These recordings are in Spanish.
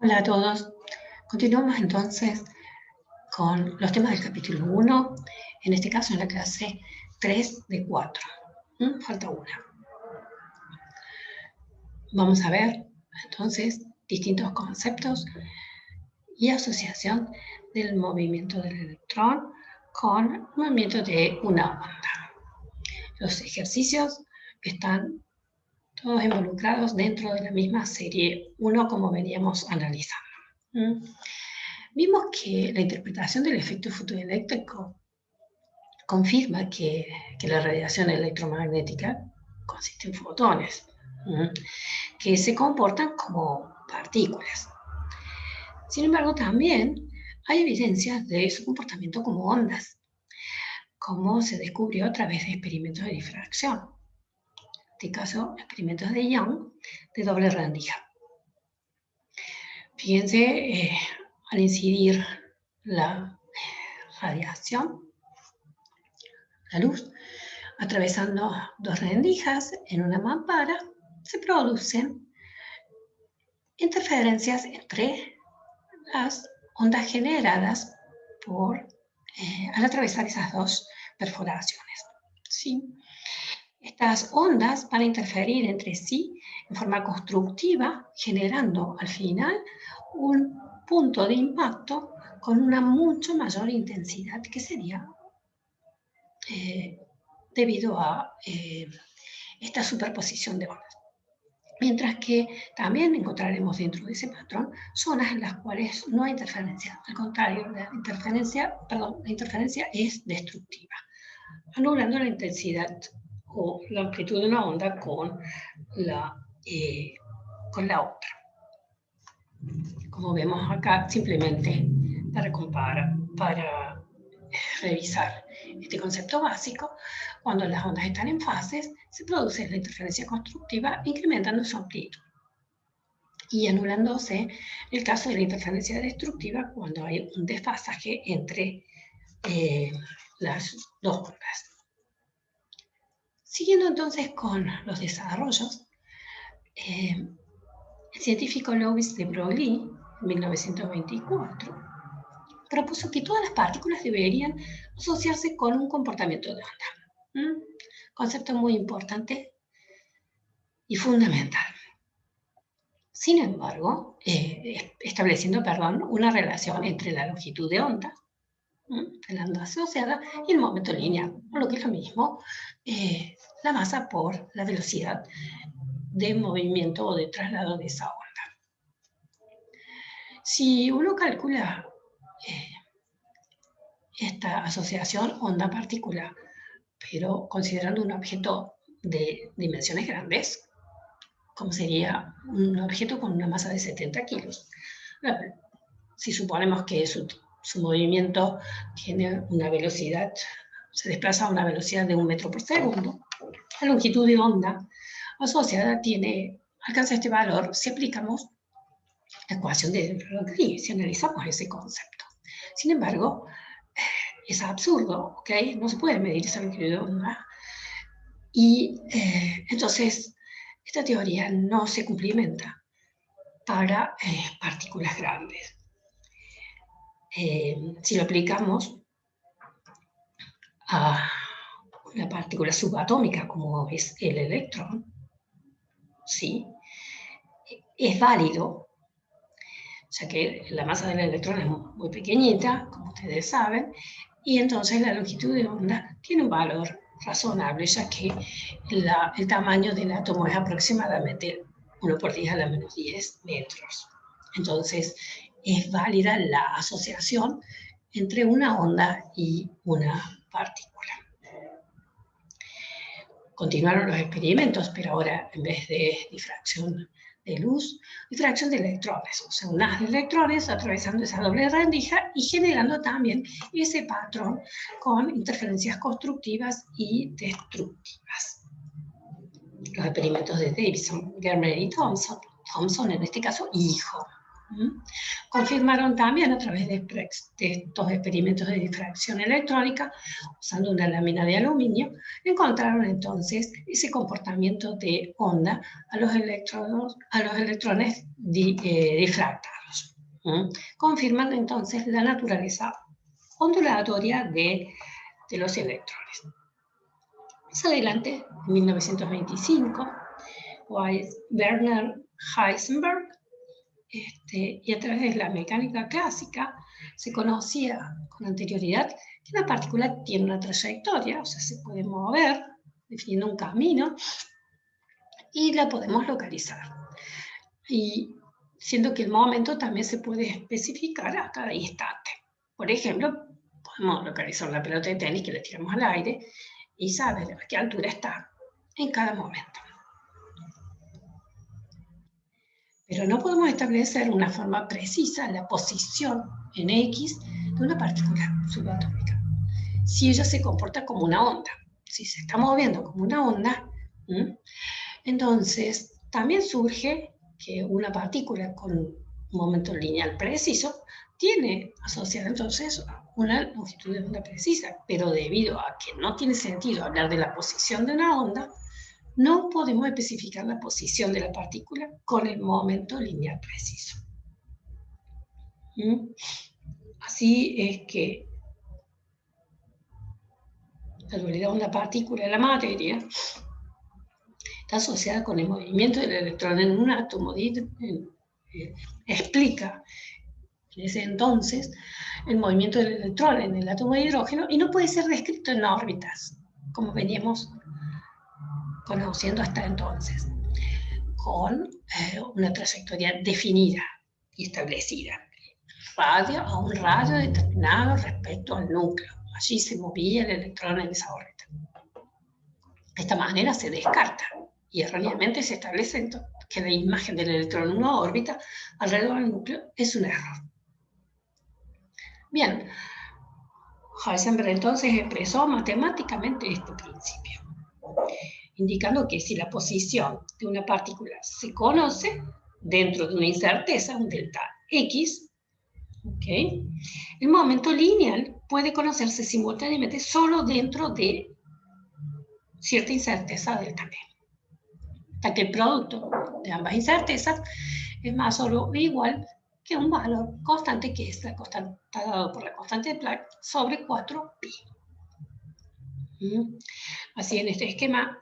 Hola a todos. Continuamos entonces con los temas del capítulo 1, en este caso en la clase 3 de 4. Falta una. Vamos a ver entonces distintos conceptos y asociación del movimiento del electrón con el movimiento de una onda. Los ejercicios están todos involucrados dentro de la misma serie 1 como veníamos analizando. Vimos que la interpretación del efecto fotoeléctrico confirma que la radiación electromagnética consiste en fotones, que se comportan como partículas. Sin embargo, también hay evidencias de su comportamiento como ondas, como se descubrió a través de experimentos de difracción. En este caso, experimentos de Young de doble rendija. Fíjense, al incidir la radiación, la luz, atravesando dos rendijas en una mampara, se producen interferencias entre las ondas generadas al atravesar esas dos perforaciones. ¿Sí? Estas ondas van a interferir entre sí en forma constructiva, generando al final un punto de impacto con una mucho mayor intensidad, que sería debido a esta superposición de ondas. Mientras que también encontraremos dentro de ese patrón zonas en las cuales no hay interferencia. Al contrario, la interferencia es destructiva, anulando la intensidad o la amplitud de una onda con la otra. Como vemos acá, simplemente para revisar este concepto básico, cuando las ondas están en fases, se produce la interferencia constructiva incrementando su amplitud y anulándose el caso de la interferencia destructiva cuando hay un desfasaje entre las dos ondas. Siguiendo entonces con los desarrollos, el científico Louis de Broglie, en 1924, propuso que todas las partículas deberían asociarse con un comportamiento de onda. Concepto muy importante y fundamental. Sin embargo, estableciendo una relación entre la longitud de onda, la onda asociada, y el momento lineal, o lo que es lo mismo, la masa por la velocidad de movimiento o de traslado de esa onda. Si uno calcula esta asociación onda-partícula, pero considerando un objeto de dimensiones grandes, como sería un objeto con una masa de 70 kilos. Si suponemos que su movimiento tiene una velocidad, se desplaza a una velocidad de 1 metro por segundo, la longitud de onda asociada alcanza este valor si aplicamos la ecuación de Broglie, si analizamos ese concepto. Sin embargo, es absurdo, ¿ok? No se puede medir esa longitud de onda. Y entonces, esta teoría no se cumplimenta para partículas grandes. Si lo aplicamos a una partícula subatómica como es el electrón, ¿sí? Es válido, ya que la masa del electrón es muy pequeñita, como ustedes saben, y entonces la longitud de onda tiene un valor razonable, ya que el tamaño del átomo es aproximadamente 1 por 10 a la menos 10 metros. Entonces, es válida la asociación entre una onda y una partícula. Continuaron los experimentos, pero ahora en vez de difracción de luz, difracción de electrones, o sea, un haz de electrones atravesando esa doble rendija y generando también ese patrón con interferencias constructivas y destructivas. Los experimentos de Davidson, Germer y Thomson en este caso, hijo, confirmaron también a través de estos experimentos de difracción electrónica, usando una lámina de aluminio, encontraron entonces ese comportamiento de onda a los electrones difractados. confirmando entonces la naturaleza ondulatoria de los electrones. Más adelante, en 1925, Werner Heisenberg, y a través de la mecánica clásica, se conocía con anterioridad que una partícula tiene una trayectoria, o sea, se puede mover definiendo un camino y la podemos localizar. Y siendo que el momento también se puede especificar a cada instante. Por ejemplo, podemos localizar la pelota de tenis que le tiramos al aire y saber a qué altura está en cada momento. Pero no podemos establecer una forma precisa la posición en X de una partícula subatómica si ella se comporta como una onda. Si se está moviendo como una onda, entonces también surge que una partícula con un momento lineal preciso tiene asociada entonces una longitud de onda precisa, pero debido a que no tiene sentido hablar de la posición de una onda, no podemos especificar la posición de la partícula con el momento lineal preciso. Así es que la dualidad onda-partícula de la materia está asociada con el movimiento del electrón en un átomo. Explica en ese entonces el movimiento del electrón en el átomo de hidrógeno y no puede ser descrito en órbitas, como veníamos conociendo hasta entonces, con una trayectoria definida y establecida. A un radio determinado respecto al núcleo. Allí se movía el electrón en esa órbita. De esta manera se descarta y erróneamente se establece que la imagen del electrón en una órbita alrededor del núcleo es un error. Bien, Heisenberg entonces expresó matemáticamente este principio, indicando que si la posición de una partícula se conoce dentro de una incerteza, un delta X, ¿okay? El momento lineal puede conocerse simultáneamente solo dentro de cierta incerteza delta P. Hasta que el producto de ambas incertezas es más o igual que un valor constante que es la constante, dado por la constante de Planck sobre 4pi. Así en este esquema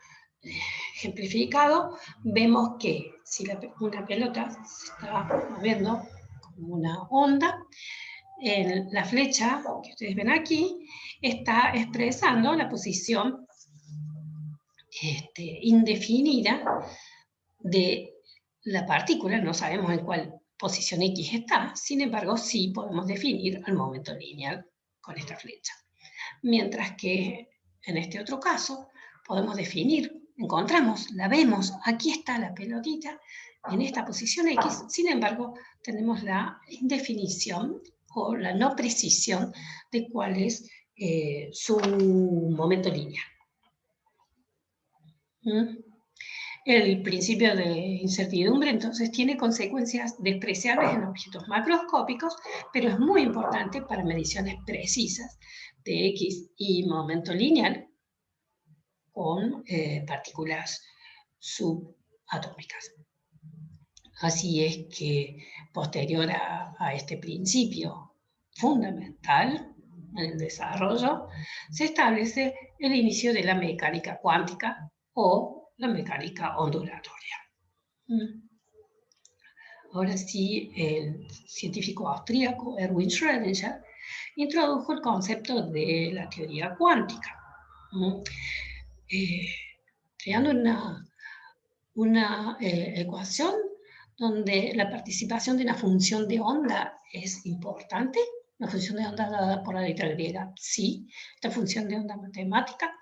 ejemplificado vemos que si una pelota se está moviendo como una onda, la flecha que ustedes ven aquí está expresando la posición indefinida de la partícula. No sabemos en cuál posición X está, sin embargo sí podemos definir el momento lineal con esta flecha. Mientras que en este otro caso podemos definir, encontramos, la vemos, aquí está la pelotita en esta posición X, sin embargo tenemos la indefinición o la no precisión de cuál es su momento lineal. El principio de incertidumbre entonces tiene consecuencias despreciables en objetos macroscópicos, pero es muy importante para mediciones precisas de X y momento lineal con partículas subatómicas. Así es que posterior a este principio fundamental en el desarrollo, se establece el inicio de la mecánica cuántica o la mecánica ondulatoria. Ahora sí, el científico austríaco Erwin Schrödinger introdujo el concepto de la teoría cuántica, creando una ecuación donde la participación de una función de onda es importante, una función de onda dada por la letra griega psi, esta función de onda matemática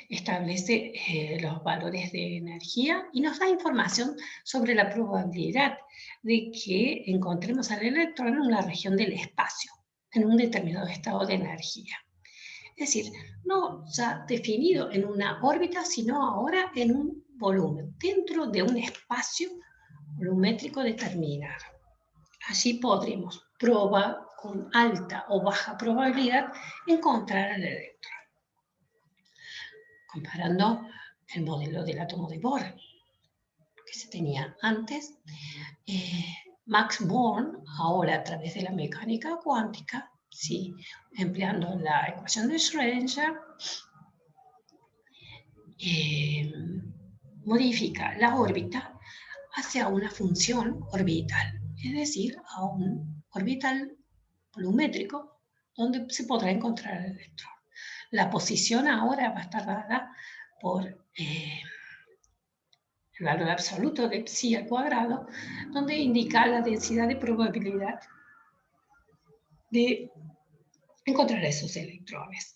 establece los valores de energía y nos da información sobre la probabilidad de que encontremos al electrón en una región del espacio, en un determinado estado de energía. Es decir, no ya definido en una órbita, sino ahora en un volumen, dentro de un espacio volumétrico determinado. Allí podremos probar con alta o baja probabilidad encontrar al electrón. Comparando el modelo del átomo de Bohr que se tenía antes, Max Born, ahora a través de la mecánica cuántica, ¿sí? Empleando la ecuación de Schrödinger, modifica la órbita hacia una función orbital, es decir, a un orbital volumétrico donde se podrá encontrar el electrón. La posición ahora va a estar dada por el valor absoluto de psi al cuadrado, donde indica la densidad de probabilidad de encontrar esos electrones.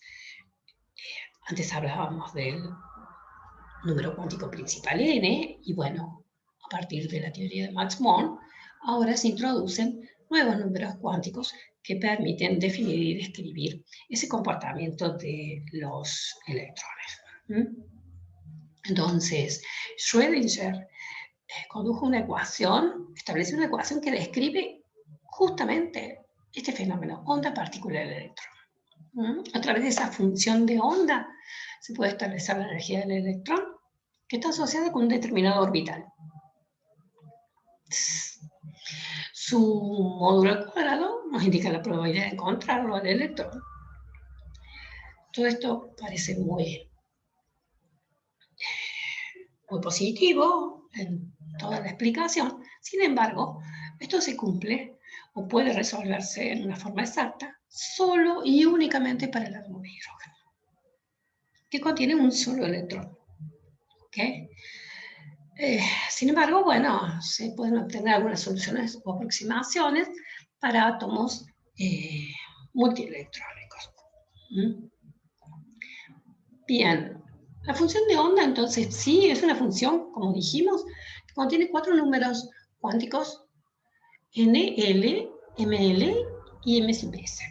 Antes hablábamos del número cuántico principal n, y bueno, a partir de la teoría de Max Born, ahora se introducen nuevos números cuánticos que permiten definir y describir ese comportamiento de los electrones. Entonces, Schrödinger condujo una ecuación, estableció una ecuación que describe justamente este fenómeno, onda-partícula del electrón. A través de esa función de onda se puede establecer la energía del electrón que está asociada con un determinado orbital. Su módulo al cuadrado nos indica la probabilidad de encontrarlo al electrón. Todo esto parece muy positivo en toda la explicación. Sin embargo, esto se cumple o puede resolverse en una forma exacta solo y únicamente para el átomo de hidrógeno, que contiene un solo electrón. ¿Okay? Sin embargo, bueno, se pueden obtener algunas soluciones o aproximaciones para átomos multielectrónicos. Bien, la función de onda, entonces, sí, es una función, como dijimos, que contiene 4 números cuánticos, N, L, ML y M sub S.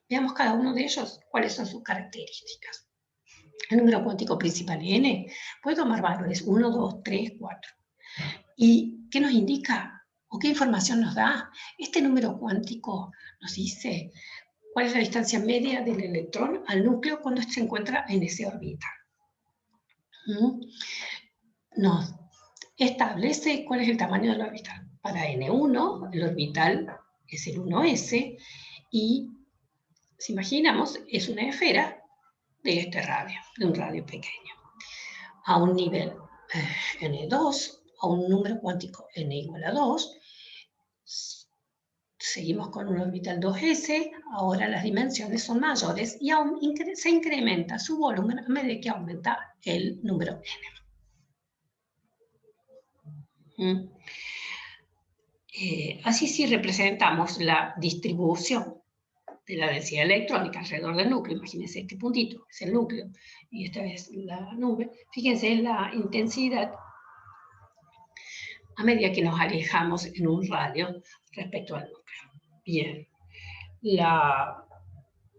Veamos cada uno de ellos, cuáles son sus características. El número cuántico principal n puede tomar valores 1, 2, 3, 4. ¿Y qué nos indica? ¿O qué información nos da? Este número cuántico nos dice cuál es la distancia media del electrón al núcleo cuando se encuentra en ese orbital. Nos establece cuál es el tamaño del orbital. Para N1, el orbital es el 1s, y si imaginamos, es una esfera de este radio, de un radio pequeño. A un nivel N2, a un número cuántico N igual a 2, seguimos con un orbital 2s, ahora las dimensiones son mayores y aún se incrementa su volumen a medida que aumenta el número n. Así sí representamos la distribución de la densidad electrónica alrededor del núcleo. Imagínense este puntito, es el núcleo, y esta es la nube. Fíjense la intensidad a medida que nos alejamos en un radio respecto al núcleo. Bien, la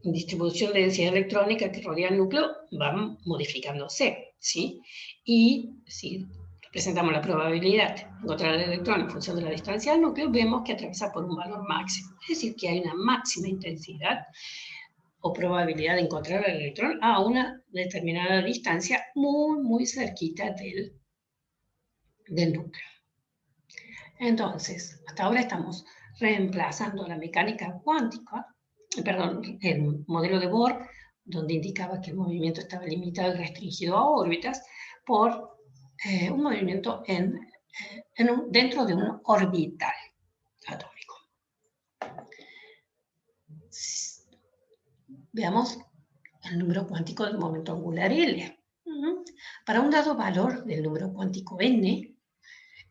distribución de densidad electrónica que rodea el núcleo va modificándose, ¿sí? Y si representamos la probabilidad de encontrar el electrón en función de la distancia al núcleo, vemos que atraviesa por un valor máximo. Es decir, que hay una máxima intensidad o probabilidad de encontrar el electrón a una determinada distancia muy cerquita del núcleo. Entonces, hasta ahora estamos reemplazando la mecánica cuántica, el modelo de Bohr, donde indicaba que el movimiento estaba limitado y restringido a órbitas, por un movimiento dentro de un orbital atómico. Veamos el número cuántico del momento angular L. Para un dado valor del número cuántico n,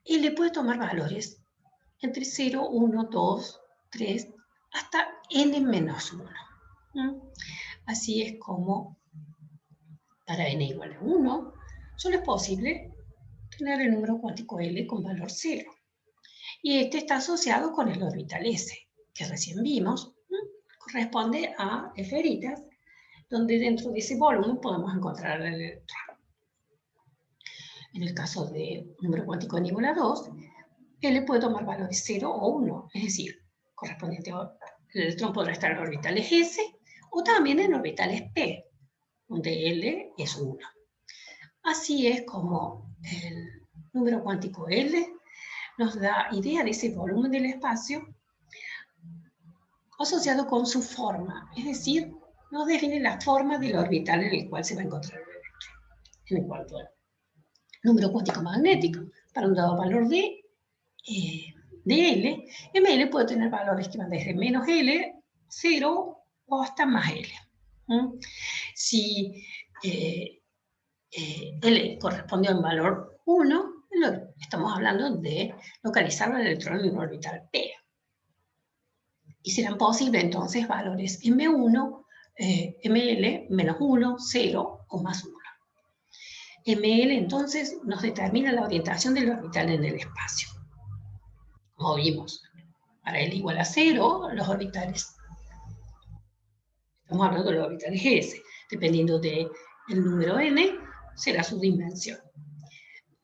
L puede tomar valores entre 0, 1, 2, 3, hasta n-1. Así es como para n igual a 1, solo es posible tener el número cuántico L con valor 0. Y este está asociado con el orbital S, que recién vimos, corresponde a esferitas, donde dentro de ese volumen podemos encontrar el electrón. En el caso de número cuántico n igual a 2, L puede tomar valores 0 o 1, es decir, correspondiente a el electrón podrá estar en orbitales S o también en orbitales P, donde L es 1. Así es como el número cuántico L nos da idea de ese volumen del espacio asociado con su forma, es decir, nos define la forma del orbital en el cual se va a encontrar el electrón. En cuanto al número cuántico magnético, para un dado valor de L, ML puede tener valores que van desde menos L, 0 o hasta más L. Si L corresponde a un valor 1, estamos hablando de localizar el electrón en un orbital P. Y serán posibles entonces valores M1, ML, menos 1, 0 o más 1. ML entonces nos determina la orientación del orbital en el espacio. Como vimos, para L igual a 0, los orbitales, estamos hablando de los orbitales S, dependiendo del número n, será su dimensión.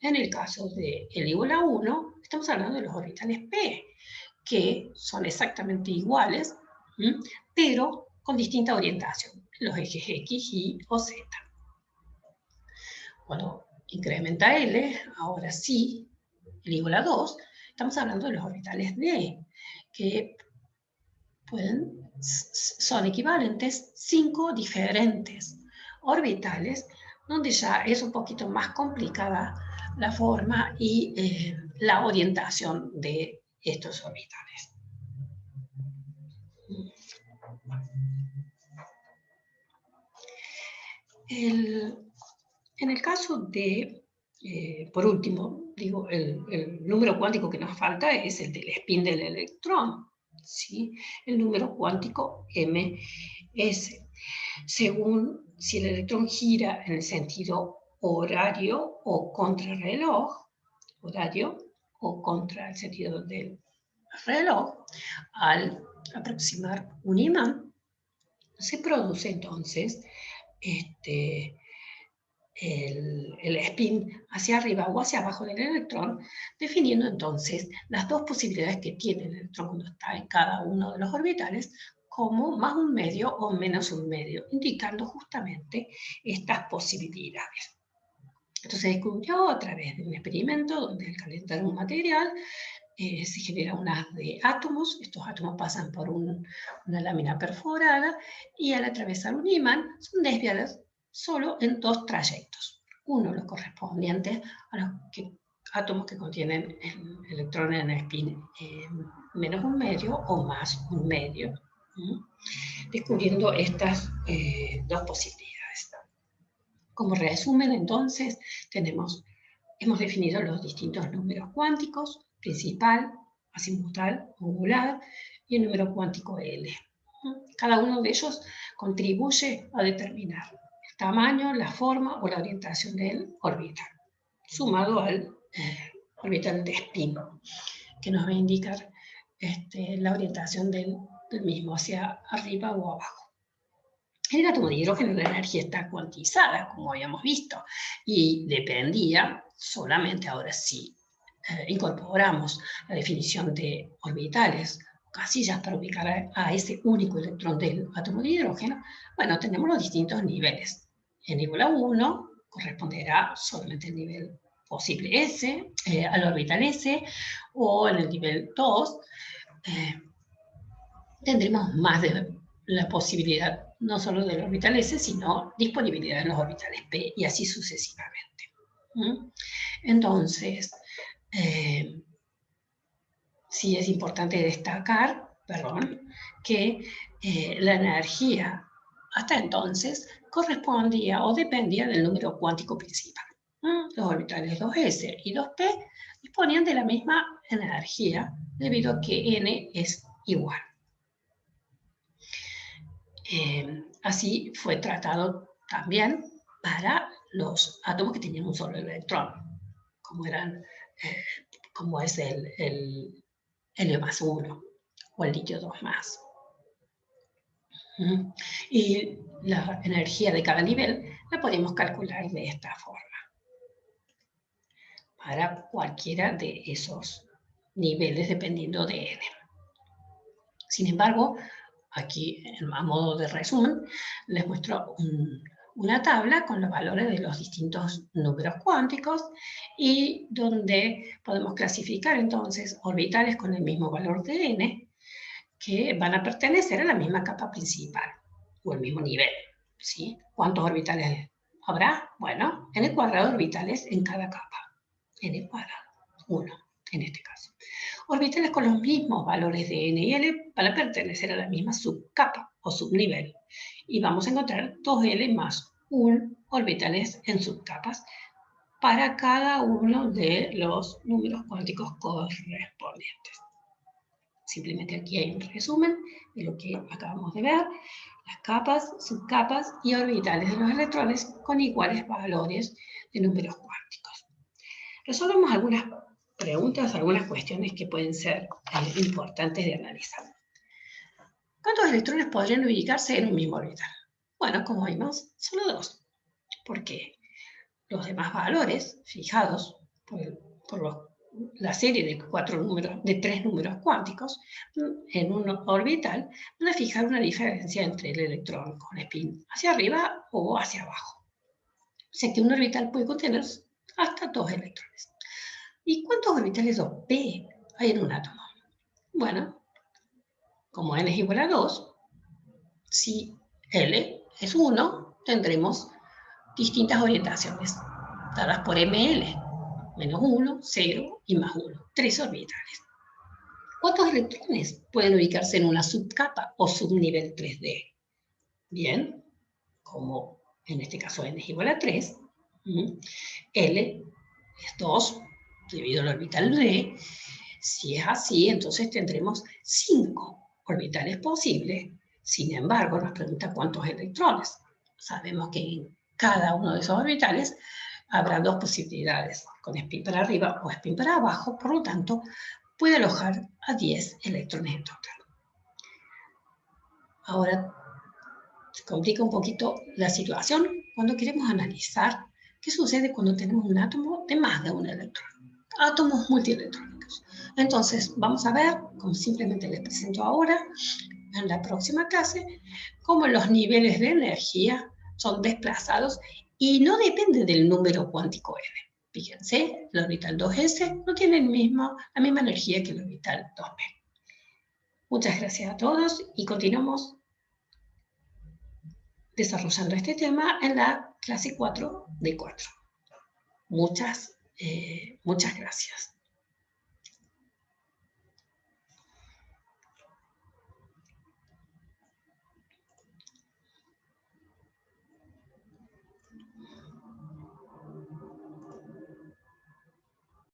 En el caso de L igual a 1, estamos hablando de los orbitales P, que son exactamente iguales, pero con distinta orientación, los ejes X, Y o Z. Cuando incrementa L, ahora sí, L igual a 2, estamos hablando de los orbitales D, que son equivalentes 5 diferentes orbitales, donde ya es un poquito más complicada la forma y la orientación de estos orbitales. En el caso de, por último, digo, el número cuántico que nos falta es el del spin del electrón, ¿sí? El número cuántico ms. Según si el electrón gira en el sentido horario o contrarreloj, horario o contra el sentido del reloj, al aproximar un imán, se produce entonces el spin hacia arriba o hacia abajo del electrón, definiendo entonces las dos posibilidades que tiene el electrón cuando está en cada uno de los orbitales, como más un medio o menos un medio, indicando justamente estas posibilidades. Esto se descubrió a través de un experimento donde al calentar un material se genera un haz de átomos. Estos átomos pasan por una lámina perforada y al atravesar un imán son desviados solo en dos trayectos. Uno, los correspondientes a los átomos que contienen electrones en spin menos un medio o más un medio, descubriendo estas dos posibilidades. Como resumen, entonces, hemos definido los distintos números cuánticos, principal, azimutal, angular y el número cuántico L. Cada uno de ellos contribuye a determinar el tamaño, la forma o la orientación del orbital, sumado al orbital de spin, que nos va a indicar la orientación del mismo hacia arriba o abajo. En el átomo de hidrógeno la energía está cuantizada, como habíamos visto, y dependía solamente, ahora sí, incorporamos la definición de orbitales, casillas para ubicar a ese único electrón del átomo de hidrógeno, bueno, tenemos los distintos niveles. En igual a 1 corresponderá solamente el nivel posible S, al orbital S, o en el nivel 2 tendremos más de la posibilidad no solo del orbital S, sino disponibilidad en los orbitales P y así sucesivamente. Entonces, sí es importante destacar, que la energía hasta entonces correspondía o dependía del número cuántico principal. Los orbitales 2s y 2p disponían de la misma energía debido a que n es igual. Así fue tratado también para los átomos que tenían un solo electrón, como es el helio más 1 o el litio 2 más. Y la energía de cada nivel la podemos calcular de esta forma para cualquiera de esos niveles dependiendo de n. Sin embargo, aquí a modo de resumen les muestro una tabla con los valores de los distintos números cuánticos y donde podemos clasificar entonces orbitales con el mismo valor de n que van a pertenecer a la misma capa principal o el mismo nivel, ¿sí? ¿Cuántos orbitales habrá? Bueno, n cuadrado de orbitales en cada capa. N cuadrado, 1 en este caso. Orbitales con los mismos valores de n y l van a pertenecer a la misma subcapa o subnivel. Y vamos a encontrar 2L más 1 orbitales en subcapas para cada uno de los números cuánticos correspondientes. Simplemente aquí hay un resumen de lo que acabamos de ver, las capas, subcapas y orbitales de los electrones con iguales valores de números cuánticos. Resolvamos algunas preguntas, algunas cuestiones que pueden ser importantes de analizar. ¿Cuántos electrones podrían ubicarse en un mismo orbital? Bueno, como vimos, solo 2. ¿Por qué? Los demás valores fijados por la serie de 3 números cuánticos en un orbital van a fijar una diferencia entre el electrón con spin hacia arriba o hacia abajo. O sea que un orbital puede contener hasta 2 electrones. ¿Y cuántos orbitales 2p hay en un átomo? Bueno, como n es igual a 2, si L es 1, tendremos distintas orientaciones dadas por ML. Menos 1, 0 y más 1. 3 orbitales. ¿Cuántos electrones pueden ubicarse en una subcapa o subnivel 3D? Bien, como en este caso n es igual a 3, L es 2 debido al orbital D. Si es así, entonces tendremos 5 orbitales posibles. Sin embargo, nos pregunta cuántos electrones. Sabemos que en cada uno de esos orbitales habrá 2 posibilidades, con spin para arriba o spin para abajo, por lo tanto, puede alojar a 10 electrones en total. Ahora, se complica un poquito la situación cuando queremos analizar qué sucede cuando tenemos un átomo de más de un electrón. Átomos multielectrónicos. Entonces, vamos a ver, como simplemente les presento ahora, en la próxima clase, cómo los niveles de energía son desplazados y no depende del número cuántico n. Fíjense, el orbital 2s no tiene la misma energía que el orbital 2p. Muchas gracias a todos y continuamos desarrollando este tema en la clase 4 de 4. Muchas gracias.